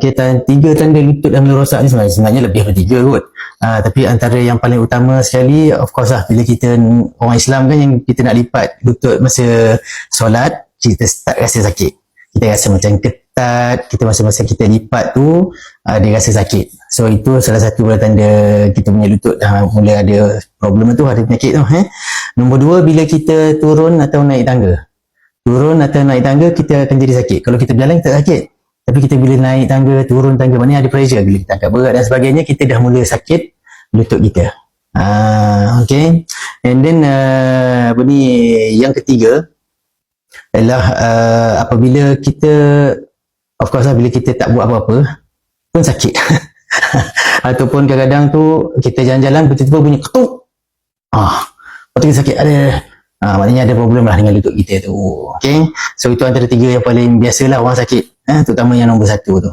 Okey, tiga tanda lutut dah mula rosak ni sebenarnya lebih daripada tiga kot. Tapi antara yang paling utama sekali, of course lah, bila kita orang Islam kan, yang kita nak lipat lutut masa solat, kita start rasa sakit. Kita rasa macam ketat, kita masa-masa kita lipat tu, dia rasa sakit. So itu salah satu tanda kita punya lutut dah mula ada problem tu, ada penyakit tu. Nombor dua, bila kita turun atau naik tangga. Turun atau naik tangga, kita akan jadi sakit. Kalau kita berjalan, kita tak sakit. Tapi kita bila naik tangga, turun tangga, maknanya ada pressure. Bila kita angkat berat dan sebagainya, kita dah mula sakit lutut kita. Okay. And then, yang ketiga adalah apabila kita, of course lah, bila kita tak buat apa-apa pun sakit. Ataupun kadang-kadang tu kita jalan-jalan, tiba-tiba bunyi ketuk. Lepas tu kita sakit. Maknanya ada problem lah dengan lutut kita tu. Okay. So itu antara tiga yang paling biasalah orang sakit. Terutama yang nombor satu tu.